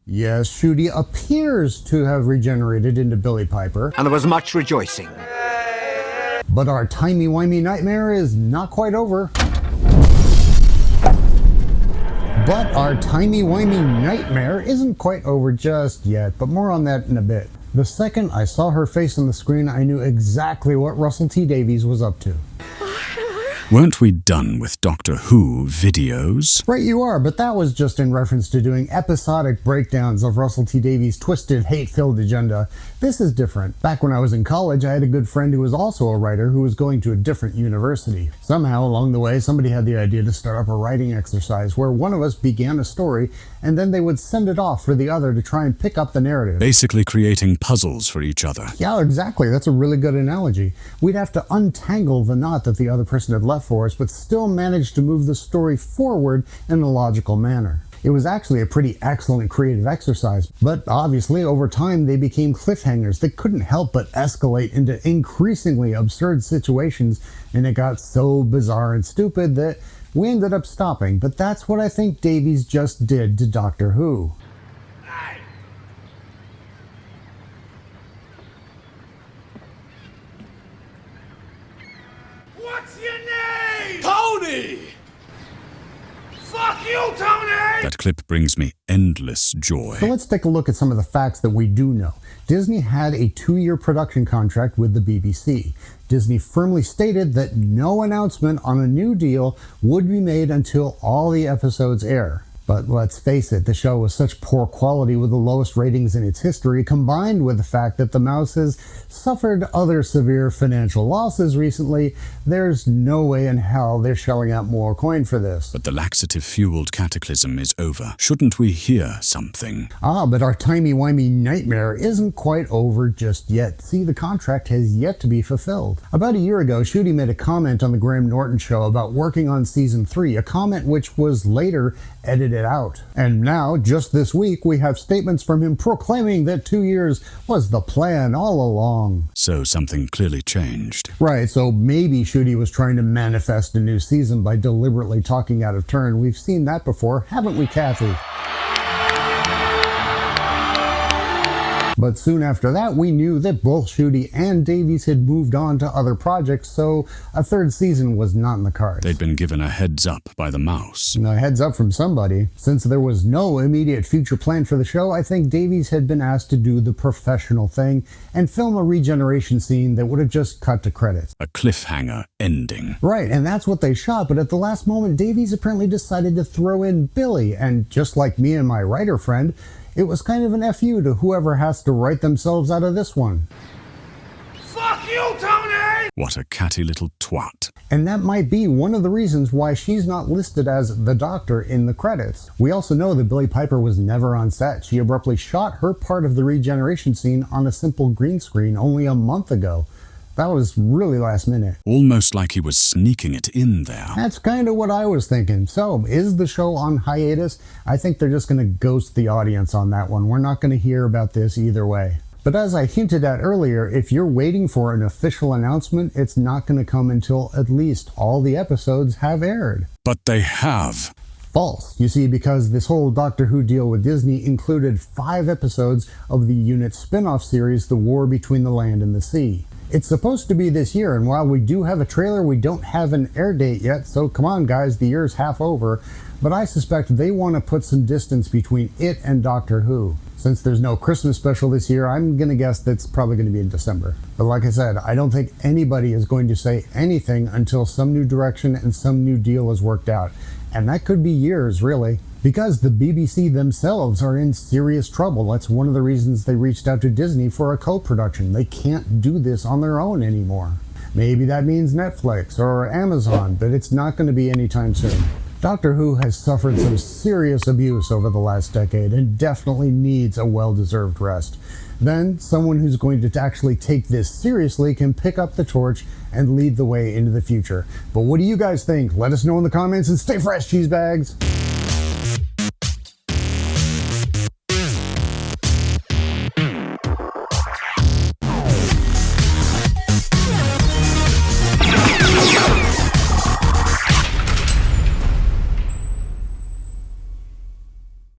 Yes, Shooty appears to have regenerated into Billie Piper. And there was much rejoicing. But our timey-wimey nightmare is not quite over. But our timey-wimey nightmare isn't quite over just yet, but more on that in a bit. The second I saw her face on the screen, I knew exactly what Russell T Davies was up to. Weren't we done with Doctor Who videos? Right you are, but that was just in reference to doing episodic breakdowns of Russell T Davies' twisted, hate-filled agenda. This is different. Back when I was in college, I had a good friend who was also a writer who was going to a different university. Somehow, along the way, somebody had the idea to start up a writing exercise where one of us began a story, and then they would send it off for the other to try and pick up the narrative. Basically creating puzzles for each other. Yeah, exactly. That's a really good analogy. We'd have to untangle the knot that the other person had left for us, but still manage to move the story forward in a logical manner. It was actually a pretty excellent creative exercise, but obviously over time they became cliffhangers that couldn't help but escalate into increasingly absurd situations, and it got so bizarre and stupid that we ended up stopping. But that's what I think Davies just did to Doctor Who. Hey. What's your name? Tony! Fuck you, Tony! That clip brings me endless joy. So let's take a look at some of the facts that we do know. Disney had a 2-year production contract with the BBC. Disney firmly stated that no announcement on a new deal would be made until all the episodes air. But let's face it, the show was such poor quality with the lowest ratings in its history, combined with the fact that the mouse has suffered other severe financial losses recently, there's no way in hell they're shelling out more coin for this. But the laxative-fueled cataclysm is over. Shouldn't we hear something? But our timey-wimey nightmare isn't quite over just yet. See, the contract has yet to be fulfilled. About a year ago, Shooty made a comment on the Graham Norton show about working on season 3, a comment which was later edited out. And now, just this week, we have statements from him proclaiming that 2 years was the plan all along. So something clearly changed. Right, so maybe Shooty was trying to manifest a new season by deliberately talking out of turn. We've seen that before, haven't we, Kathy? But soon after that, we knew that both Shooty and Davies had moved on to other projects, so a third season was not in the cards. They'd been given a heads up by the mouse. A heads up from somebody. Since there was no immediate future plan for the show, I think Davies had been asked to do the professional thing and film a regeneration scene that would have just cut to credits. A cliffhanger ending. Right, and that's what they shot, but at the last moment, Davies apparently decided to throw in Billie, and just like me and my writer friend, it was kind of an FU to whoever has to write themselves out of this one. Fuck you, Tony! What a catty little twat. And that might be one of the reasons why she's not listed as the Doctor in the credits. We also know that Billie Piper was never on set. She abruptly shot her part of the regeneration scene on a simple green screen only a month ago. That was really last minute. Almost like he was sneaking it in there. That's kind of what I was thinking. So, is the show on hiatus? I think they're just going to ghost the audience on that one. We're not going to hear about this either way. But as I hinted at earlier, if you're waiting for an official announcement, it's not going to come until at least all the episodes have aired. But they have. False. You see, because this whole Doctor Who deal with Disney included 5 episodes of the unit spin-off series, The War Between the Land and the Sea. It's supposed to be this year, and while we do have a trailer, we don't have an air date yet, so come on guys, the year's half over. But I suspect they want to put some distance between it and Doctor Who. Since there's no Christmas special this year, I'm going to guess that's probably going to be in December. But like I said, I don't think anybody is going to say anything until some new direction and some new deal is worked out. And that could be years, really. Because the BBC themselves are in serious trouble. That's one of the reasons they reached out to Disney for a co-production. They can't do this on their own anymore. Maybe that means Netflix or Amazon, but it's not going to be anytime soon. Doctor Who has suffered some serious abuse over the last decade and definitely needs a well-deserved rest. Then, someone who's going to actually take this seriously can pick up the torch and lead the way into the future. But what do you guys think? Let us know in the comments and stay fresh, cheese bags!